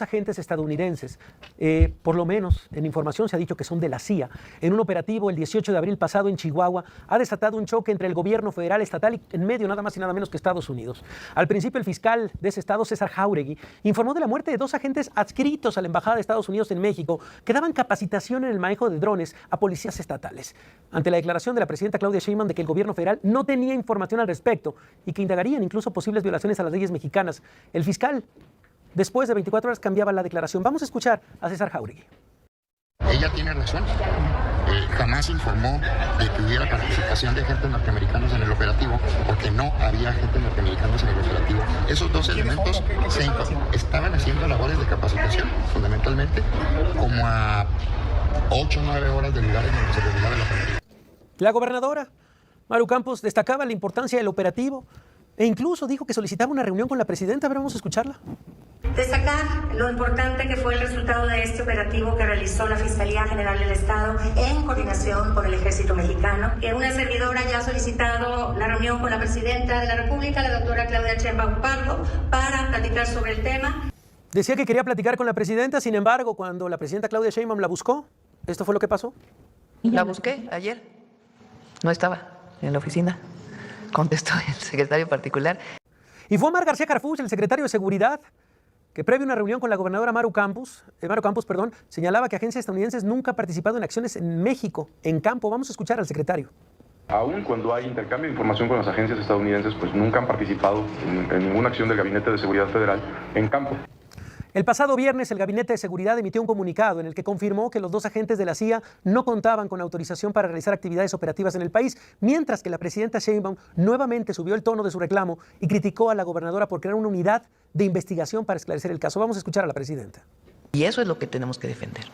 agentes estadounidenses, por lo menos en información se ha dicho que son de la CIA, en un operativo el 18 de abril pasado en Chihuahua, ha desatado un choque entre el gobierno federal, estatal y en medio nada más y nada menos que Estados Unidos. Al principio el fiscal de ese estado, César Jáuregui, informó de la muerte de 2 agentes adscritos a la Embajada de Estados Unidos en México que daban capacitación en el manejo de drones a policías estatales. Ante la declaración de la presidenta Claudia Sheinbaum de que el gobierno federal no tenía información al respecto y que indagarían incluso posibles violaciones a las leyes mexicanas, el fiscal después de 24 horas cambiaba la declaración. Vamos a escuchar a César Jáuregui. Ella tiene razón. Jamás informó de que hubiera participación de agentes norteamericanos en el operativo, porque no había agentes norteamericanos en el operativo. Esos 2 elementos estaban haciendo labores de capacitación, fundamentalmente, como a 8 o 9 horas del lugar en donde se realizaba la familia. La gobernadora Maru Campos destacaba la importancia del operativo e incluso dijo que solicitaba una reunión con la presidenta. A ver, vamos a escucharla. Destacar lo importante que fue el resultado de este operativo que realizó la Fiscalía General del Estado en coordinación con el Ejército Mexicano. Que una servidora ya ha solicitado la reunión con la Presidenta de la República, la doctora Claudia Sheinbaum Pardo, para platicar sobre el tema. Decía que quería platicar con la presidenta, sin embargo, cuando la presidenta Claudia Sheinbaum la buscó, ¿esto fue lo que pasó? La busqué ayer, no estaba en la oficina, contestó el secretario particular. Y fue Omar García Harfuch, el secretario de Seguridad, que previo a una reunión con la gobernadora Maru Campos, señalaba que agencias estadounidenses nunca han participado en acciones en México, en campo. Vamos a escuchar al secretario. Aún cuando hay intercambio de información con las agencias estadounidenses, pues nunca han participado en ninguna acción del Gabinete de Seguridad Federal en campo. El pasado viernes, el Gabinete de Seguridad emitió un comunicado en el que confirmó que los 2 agentes de la CIA no contaban con autorización para realizar actividades operativas en el país, mientras que la presidenta Sheinbaum nuevamente subió el tono de su reclamo y criticó a la gobernadora por crear una unidad de investigación para esclarecer el caso. Vamos a escuchar a la presidenta. Y eso es lo que tenemos que defender,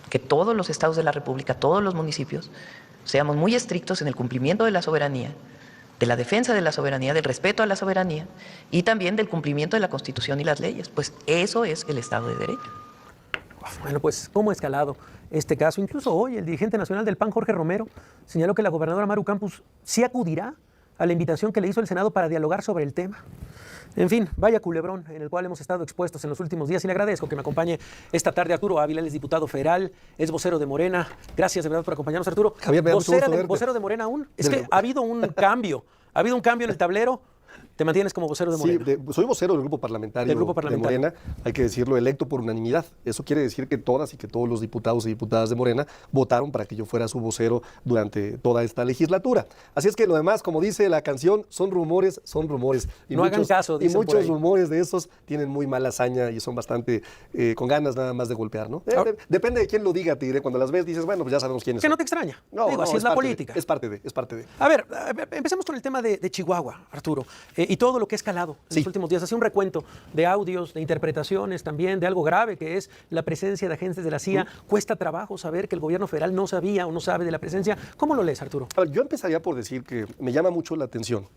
que todos los estados de la República, todos los municipios, seamos muy estrictos en el cumplimiento de la soberanía, de la defensa de la soberanía, del respeto a la soberanía y también del cumplimiento de la Constitución y las leyes. Pues eso es el Estado de Derecho. Bueno, pues cómo ha escalado este caso. Incluso hoy el dirigente nacional del PAN, Jorge Romero, señaló que la gobernadora Maru Campos sí acudirá a la invitación que le hizo el Senado para dialogar sobre el tema. En fin, vaya culebrón en el cual hemos estado expuestos en los últimos días y le agradezco que me acompañe esta tarde Arturo Ávila, él es diputado federal, es vocero de Morena. Gracias de verdad por acompañarnos, Arturo. Javier, vocero de Morena aún. Es que ha habido un cambio en el tablero. ¿Te mantienes como vocero de Morena? Sí, soy vocero del grupo parlamentario, de Morena, hay que decirlo, electo por unanimidad. Eso quiere decir que todas y que todos los diputados y diputadas de Morena votaron para que yo fuera su vocero durante toda esta legislatura. Así es que lo demás, como dice la canción, son rumores, son rumores. Y no hagan caso, y muchos rumores de esos tienen muy mala hazaña y son bastante con ganas nada más de golpear, ¿no? Depende de quién lo diga, te diré. Cuando las ves dices, bueno, pues ya sabemos quiénes son. Que no te extraña. Digo, así es la política. Es parte de. A ver, empecemos con el tema de Chihuahua, Arturo. Y todo lo que ha escalado en los últimos días. Hacía un recuento de audios, de interpretaciones también, de algo grave que es la presencia de agentes de la CIA. Cuesta trabajo saber que el gobierno federal no sabía o no sabe de la presencia. ¿Cómo lo lees, Arturo? A ver, yo empezaría por decir que me llama mucho la atención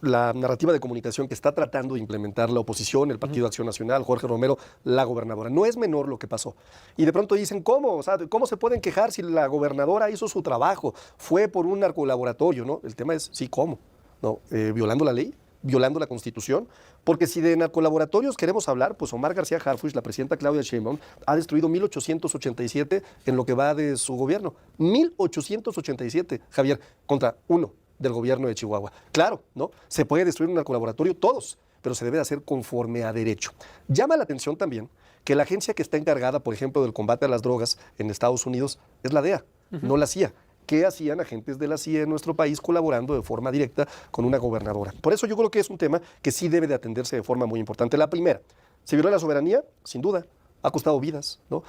la narrativa de comunicación que está tratando de implementar la oposición, el Partido Acción Nacional, Jorge Romero, la gobernadora. No es menor lo que pasó. Y de pronto dicen, ¿cómo? O sea, ¿cómo se pueden quejar si la gobernadora hizo su trabajo? Fue por un narcolaboratorio, ¿no? El tema es, sí, ¿cómo? ¿No? ¿Violando la ley? ¿Violando la Constitución? Porque si de narcolaboratorios queremos hablar, pues Omar García Harfuch, la presidenta Claudia Sheinbaum, ha destruido 1,887 en lo que va de su gobierno. 1,887, Javier, contra 1 del gobierno de Chihuahua. Claro, ¿no? Se puede destruir un narcolaboratorio, todos, pero se debe hacer conforme a derecho. Llama la atención también que la agencia que está encargada, por ejemplo, del combate a las drogas en Estados Unidos es la DEA, no la CIA. ¿Qué hacían agentes de la CIA en nuestro país colaborando de forma directa con una gobernadora? Por eso yo creo que es un tema que sí debe de atenderse de forma muy importante. La primera, ¿se violó la soberanía? Sin duda. Ha costado vidas, ¿no?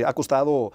Ha costado,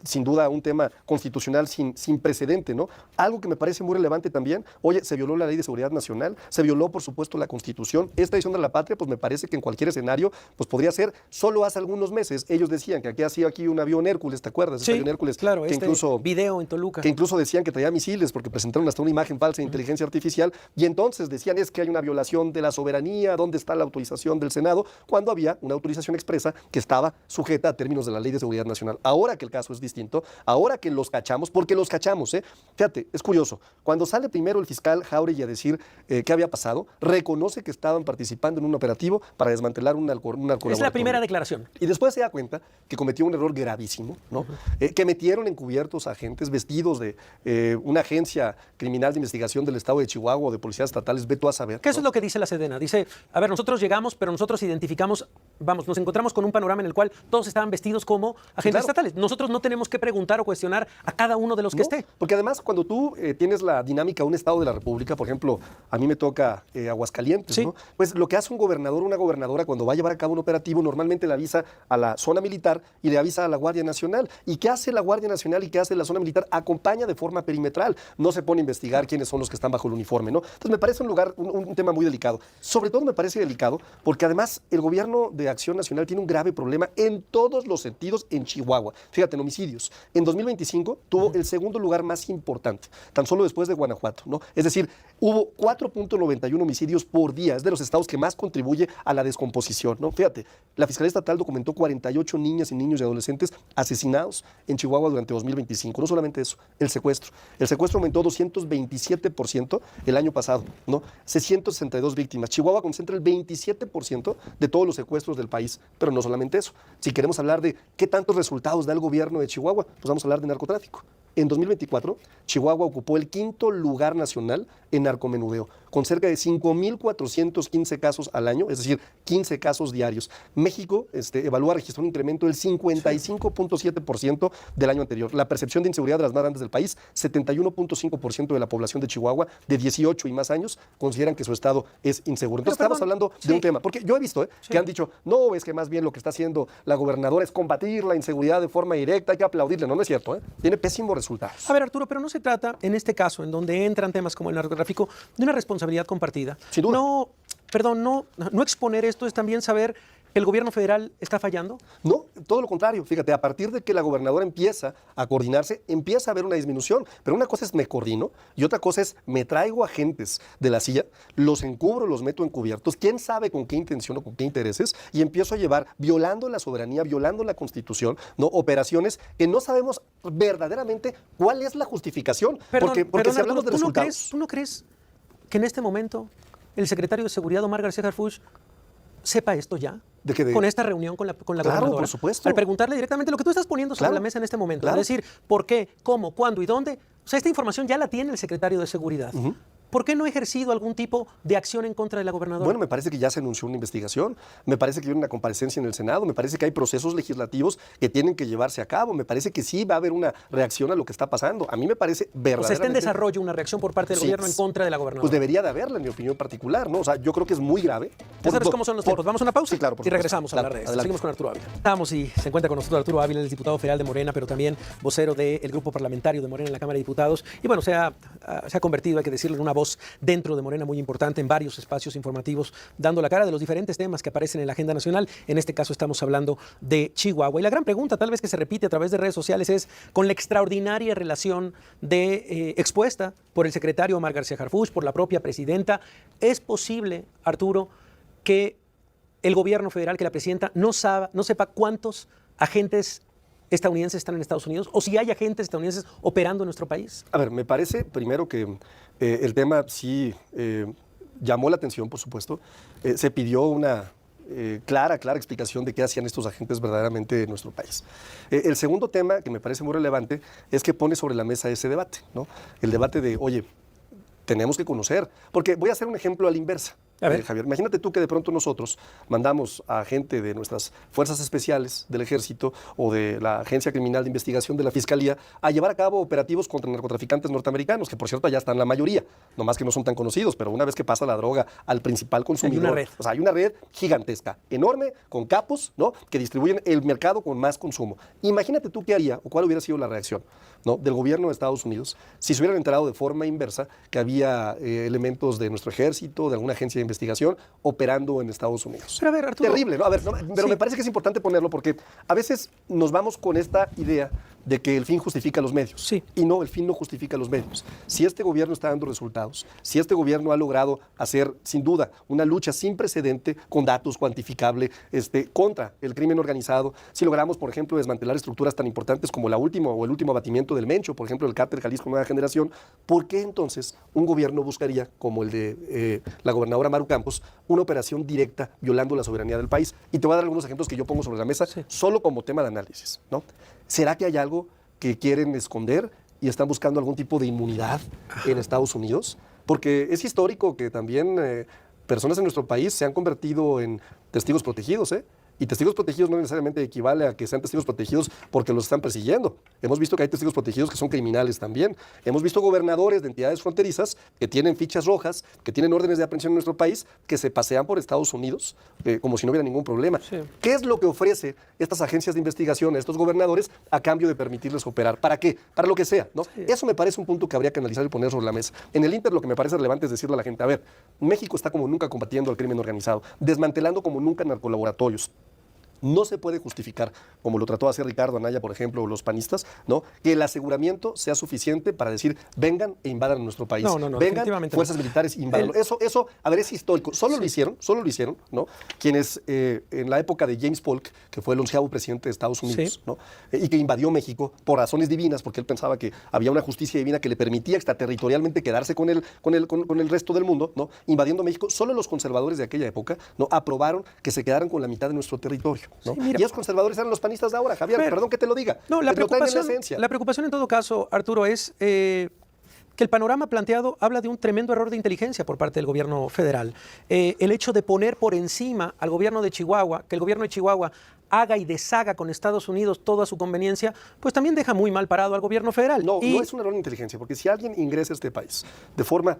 sin duda, un tema constitucional sin precedente, ¿no? Algo que me parece muy relevante también, oye, se violó la Ley de Seguridad Nacional, se violó, por supuesto, la Constitución. Esta edición de la patria, pues me parece que en cualquier escenario, pues podría ser. Solo hace algunos meses ellos decían que ha sido aquí un avión Hércules, ¿te acuerdas? Sí, avión Hércules, claro, que incluso video en Toluca. Que incluso decían que traía misiles porque presentaron hasta una imagen falsa de inteligencia artificial y entonces decían es que hay una violación de la soberanía, ¿dónde está la autorización del Senado? Cuando había una autorización expresa que estaba sujeta a términos de la Ley de Seguridad Nacional. Ahora que el caso es distinto, ahora que los cachamos, porque los cachamos, fíjate, es curioso, cuando sale primero el fiscal Jáuregui a decir qué había pasado, reconoce que estaban participando en un operativo para desmantelar un narcolaboratorio. Es la primera declaración. Y después se da cuenta que cometió un error gravísimo, ¿no? Que metieron encubiertos agentes vestidos de una agencia criminal de investigación del estado de Chihuahua o de policías estatales, ve tú a saber. ¿Qué eso es lo que dice la Sedena? Dice, a ver, nosotros llegamos, pero nosotros identificamos, vamos, nos encontramos con un panorama en el cual todos estaban vestidos como agentes estatales. Nosotros no tenemos que preguntar o cuestionar a cada uno de los que esté. Porque además, cuando tú tienes la dinámica de un estado de la República, por ejemplo, a mí me toca Aguascalientes, Sí. ¿no? Pues lo que hace un gobernador o una gobernadora cuando va a llevar a cabo un operativo, normalmente le avisa a la zona militar y le avisa a la Guardia Nacional. ¿Y qué hace la Guardia Nacional y qué hace la zona militar? Acompaña de forma perimetral. No se pone a investigar quiénes son los que están bajo el uniforme, ¿no? Entonces me parece un tema muy delicado. Sobre todo me parece delicado porque además el gobierno de Acción Nacional tiene un grave problema en todos los sentidos en Chihuahua. Fíjate, en homicidios. En 2025 tuvo el segundo lugar más importante, tan solo después de Guanajuato, ¿no? Es decir, hubo 4.91 homicidios por día. Es de los estados que más contribuye a la descomposición, ¿no? Fíjate, la Fiscalía Estatal documentó 48 niñas y niños y adolescentes asesinados en Chihuahua durante 2025. No solamente eso, el secuestro. El secuestro aumentó 227% el año pasado, ¿no? 662 víctimas. Chihuahua concentra el 27% de todos los secuestros del país. Pero no solamente eso. Si queremos hablar de qué tantos resultados da el gobierno de Chihuahua, pues vamos a hablar de narcotráfico. En 2024, Chihuahua ocupó el 5º lugar nacional en narcomenudeo, con cerca de 5.415 casos al año, es decir, 15 casos diarios. México evalúa registrar un incremento del 55.7% del año anterior. La percepción de inseguridad de las más grandes del país, 71.5% de la población de Chihuahua de 18 y más años consideran que su estado es inseguro. Entonces estamos hablando de un tema, porque yo he visto que han dicho, no, es que más bien lo que está haciendo la gobernadora es combatir la inseguridad de forma directa, hay que aplaudirle. No, no es cierto, tiene pésimos resultados. A ver, Arturo, pero no se trata, en este caso, en donde entran temas como el narcotráfico, de una responsabilidad compartida. Sin duda. No exponer esto es también saber que el gobierno federal está fallando. No, todo lo contrario. Fíjate, a partir de que la gobernadora empieza a coordinarse, empieza a haber una disminución. Pero una cosa es me coordino y otra cosa es me traigo agentes de la silla, los encubro, los meto encubiertos, quién sabe con qué intención o con qué intereses, y empiezo a llevar, violando la soberanía, violando la Constitución, ¿no? Operaciones que no sabemos verdaderamente cuál es la justificación. Porque si hablamos de resultados... ¿Tú no crees que en este momento el secretario de Seguridad, Omar García Harfuch, sepa esto ya? Con esta reunión con la gobernadora. Por supuesto. Al preguntarle directamente lo que tú estás poniendo sobre la mesa en este momento. Es decir, ¿por qué, cómo, cuándo y dónde? O sea, esta información ya la tiene el secretario de Seguridad. ¿Por qué no ha ejercido algún tipo de acción en contra de la gobernadora? Bueno, me parece que ya se anunció una investigación, me parece que hay una comparecencia en el Senado, me parece que hay procesos legislativos que tienen que llevarse a cabo, me parece que sí va a haber una reacción a lo que está pasando. A mí me parece verdaderamente... O sea, está en desarrollo una reacción por parte del gobierno en contra de la gobernadora. Pues debería de haberla, en mi opinión particular, ¿no? O sea, yo creo que es muy grave. ¿Ya sabes cómo son los tiempos? ¿Vamos a una pausa? Sí, claro. Y regresamos a hablar de esto. Seguimos con Arturo Ávila. Estamos y se encuentra con nosotros Arturo Ávila, el diputado federal de Morena, pero también vocero del grupo parlamentario de Morena en la Cámara de Diputados. Y bueno, se ha convertido, hay que decirlo, en una voz dentro de Morena muy importante en varios espacios informativos, dando la cara de los diferentes temas que aparecen en la agenda nacional. En este caso estamos hablando de Chihuahua. Y la gran pregunta, tal vez que se repite a través de redes sociales, es con la extraordinaria relación expuesta por el secretario Omar García Harfuch, por la propia presidenta. ¿Es posible, Arturo, que el gobierno federal, que la presidenta no sepa cuántos agentes estadounidenses están en Estados Unidos o si hay agentes estadounidenses operando en nuestro país? A ver, me parece primero que el tema sí llamó la atención, por supuesto. Se pidió una clara explicación de qué hacían estos agentes verdaderamente en nuestro país. El segundo tema que me parece muy relevante es que pone sobre la mesa ese debate, ¿no? El debate de, oye, tenemos que conocer, porque voy a hacer un ejemplo a la inversa. Javier, imagínate tú que de pronto nosotros mandamos a gente de nuestras fuerzas especiales del Ejército o de la Agencia Criminal de Investigación de la Fiscalía a llevar a cabo operativos contra narcotraficantes norteamericanos, que por cierto allá están la mayoría, nomás que no son tan conocidos, pero una vez que pasa la droga al principal consumidor, hay una red. O sea, hay una red gigantesca, enorme, con capos, ¿no? Que distribuyen el mercado con más consumo. Imagínate tú qué haría o cuál hubiera sido la reacción, ¿no? Del gobierno de Estados Unidos si se hubieran enterado de forma inversa que había elementos de nuestro ejército, de alguna agencia de investigación operando en Estados Unidos. Pero a ver, Arturo, terrible, ¿no? A ver, no, pero sí, me parece que es importante ponerlo porque a veces nos vamos con esta idea de que el fin justifica los medios. Sí. Y no, el fin no justifica los medios. Si este gobierno está dando resultados, si este gobierno ha logrado hacer, sin duda, una lucha sin precedente, con datos cuantificable, contra el crimen organizado, si logramos, por ejemplo, desmantelar estructuras tan importantes como el último abatimiento del Mencho, por ejemplo, el cártel Jalisco Nueva Generación, ¿por qué entonces un gobierno buscaría, como el de la gobernadora Maru Campos, una operación directa violando la soberanía del país? Y te voy a dar algunos ejemplos que yo pongo sobre la mesa, solo como tema de análisis, ¿no? ¿Será que hay algo que quieren esconder y están buscando algún tipo de inmunidad en Estados Unidos? Porque es histórico que también personas en nuestro país se han convertido en testigos protegidos, ¿eh? Y testigos protegidos no necesariamente equivale a que sean testigos protegidos porque los están persiguiendo. Hemos visto que hay testigos protegidos que son criminales también. Hemos visto gobernadores de entidades fronterizas que tienen fichas rojas, que tienen órdenes de aprehensión en nuestro país, que se pasean por Estados Unidos como si no hubiera ningún problema. Sí. ¿Qué es lo que ofrece estas agencias de investigación a estos gobernadores a cambio de permitirles operar? ¿Para qué? Para lo que sea, ¿no? Sí. Eso me parece un punto que habría que analizar y poner sobre la mesa. En el Inter lo que me parece relevante es decirle a la gente, a ver, México está como nunca combatiendo al crimen organizado, desmantelando como nunca narcolaboratorios. No se puede justificar, como lo trató de hacer Ricardo Anaya, por ejemplo, o los panistas, ¿no?, que el aseguramiento sea suficiente para decir, vengan e invadan nuestro país. No, vengan fuerzas militares e invadan. Eso, a ver, es histórico. Solo lo hicieron, ¿no?, quienes en la época de James Polk, que fue el 11º presidente de Estados Unidos, ¿no?, y que invadió México por razones divinas, porque él pensaba que había una justicia divina que le permitía extraterritorialmente quedarse con el resto del mundo, ¿no?, invadiendo México. Solo los conservadores de aquella época, ¿no?, aprobaron que se quedaran con la mitad de nuestro territorio. ¿No? Sí, y esos conservadores eran los panistas de ahora, Javier, perdón que te lo diga. No, la preocupación en todo caso, Arturo, es que el panorama planteado habla de un tremendo error de inteligencia por parte del gobierno federal. El hecho de poner por encima al gobierno de Chihuahua, que el gobierno de Chihuahua haga y deshaga con Estados Unidos toda su conveniencia, pues también deja muy mal parado al gobierno federal. No es un error de inteligencia, porque si alguien ingresa a este país de forma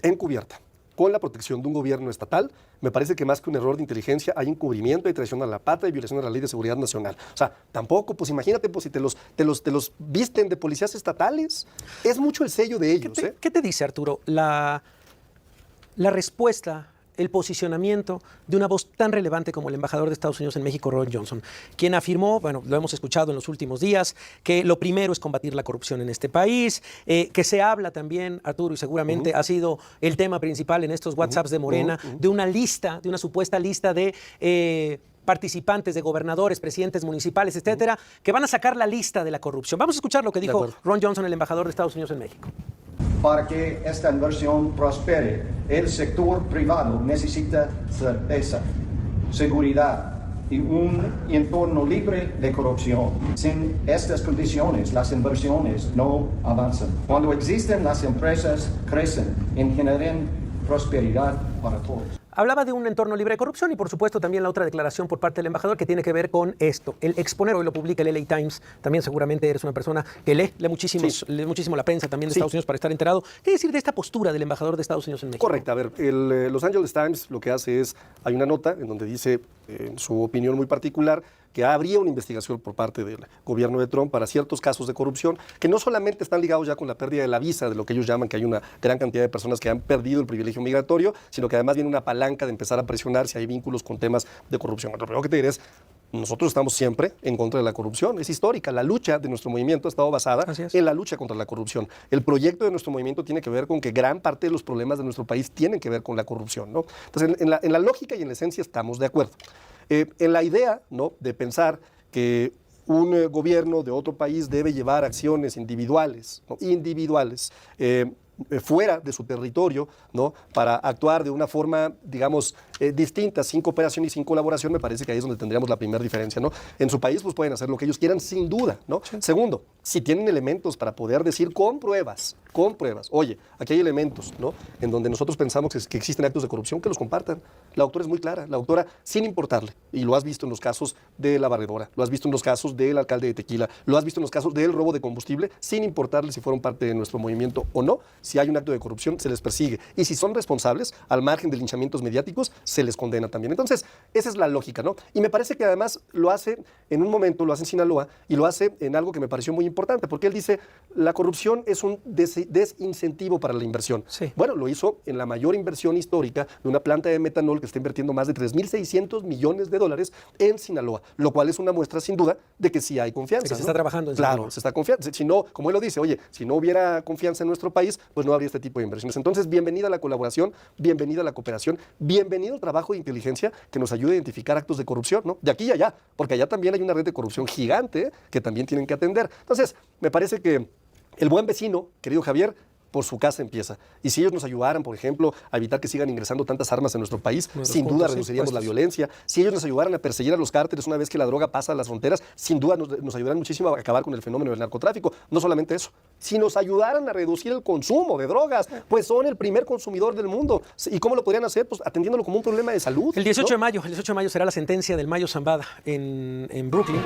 encubierta, con la protección de un gobierno estatal, me parece que más que un error de inteligencia hay encubrimiento y traición a la patria y violación a la Ley de Seguridad Nacional. O sea, tampoco, pues imagínate, pues si te los visten de policías estatales, es mucho el sello de ellos. ¿Qué te dice, Arturo, la respuesta, el posicionamiento de una voz tan relevante como el embajador de Estados Unidos en México, Ron Johnson, quien afirmó, bueno, lo hemos escuchado en los últimos días, que lo primero es combatir la corrupción en este país, que se habla también, Arturo, y seguramente ha sido el tema principal en estos WhatsApps de Morena, de una supuesta lista de participantes, de gobernadores, presidentes municipales, etcétera, que van a sacar la lista de la corrupción. Vamos a escuchar lo que dijo Ron Johnson, el embajador de Estados Unidos en México. Para que esta inversión prospere, el sector privado necesita certeza, seguridad y un entorno libre de corrupción. Sin estas condiciones, las inversiones no avanzan. Cuando existen, las empresas crecen y generan prosperidad para todos. Hablaba de un entorno libre de corrupción y, por supuesto, también la otra declaración por parte del embajador que tiene que ver con esto. El exponer, hoy lo publica el LA Times, también seguramente eres una persona que lee muchísimo la prensa también de Estados Unidos para estar enterado. ¿Qué decir de esta postura del embajador de Estados Unidos en México? Correcto. A ver, Los Angeles Times lo que hace es, hay una nota en donde dice, en su opinión muy particular, que habría una investigación por parte del gobierno de Trump para ciertos casos de corrupción que no solamente están ligados ya con la pérdida de la visa, de lo que ellos llaman que hay una gran cantidad de personas que han perdido el privilegio migratorio, sino que además viene una palanca de empezar a presionar si hay vínculos con temas de corrupción. Lo primero que te diré es, nosotros estamos siempre en contra de la corrupción, es histórica. La lucha de nuestro movimiento ha estado basada en la lucha contra la corrupción. El proyecto de nuestro movimiento tiene que ver con que gran parte de los problemas de nuestro país tienen que ver con la corrupción, ¿no? Entonces, en la lógica y en la esencia estamos de acuerdo. En la idea, ¿no?, de pensar que un gobierno de otro país debe llevar acciones individuales, ¿no?, fuera de su territorio, ¿no?, para actuar de una forma, digamos, distinta, sin cooperación y sin colaboración, me parece que ahí es donde tendríamos la primera diferencia, ¿no? En su país pues pueden hacer lo que ellos quieran, sin duda, ¿no? Sí. Segundo, si tienen elementos para poder decir con pruebas, oye, aquí hay elementos, ¿no?, en donde nosotros pensamos que existen actos de corrupción, que los compartan. La autora es muy clara, la autora, sin importarle, y lo has visto en los casos de la barredora, lo has visto en los casos del alcalde de Tequila, lo has visto en los casos del robo de combustible, sin importarle si fueron parte de nuestro movimiento o no, si hay un acto de corrupción, se les persigue. Y si son responsables, al margen de linchamientos mediáticos, se les condena también. Entonces, esa es la lógica, ¿no? Y me parece que además lo hace en un momento, lo hace en Sinaloa, y lo hace en algo que me pareció muy importante, porque él dice, la corrupción es un desequilibrio desincentivo para la inversión. Sí. Bueno, lo hizo en la mayor inversión histórica de una planta de metanol que está invirtiendo más de 3.600 millones de dólares en Sinaloa, lo cual es una muestra sin duda de que sí hay confianza. Que se está trabajando en Claro, Sinaloa. se está confiando. Si no, como él lo dice, oye, si no hubiera confianza en nuestro país, pues no habría este tipo de inversiones. Entonces, bienvenida a la colaboración, bienvenida a la cooperación, bienvenido al trabajo de inteligencia que nos ayude a identificar actos de corrupción, ¿no? De aquí y allá, porque allá también hay una red de corrupción gigante que también tienen que atender. Entonces, me parece que el buen vecino, querido Javier, por su casa empieza. Y si ellos nos ayudaran, por ejemplo, a evitar que sigan ingresando tantas armas en nuestro país, sin duda reduciríamos la violencia. Si ellos nos ayudaran a perseguir a los cárteles una vez que la droga pasa a las fronteras, sin duda nos ayudarán muchísimo a acabar con el fenómeno del narcotráfico. No solamente eso. Si nos ayudaran a reducir el consumo de drogas, pues son el primer consumidor del mundo. ¿Y cómo lo podrían hacer? Pues atendiéndolo como un problema de salud. El 18 ¿no? de mayo será la sentencia del Mayo Zambada en Brooklyn.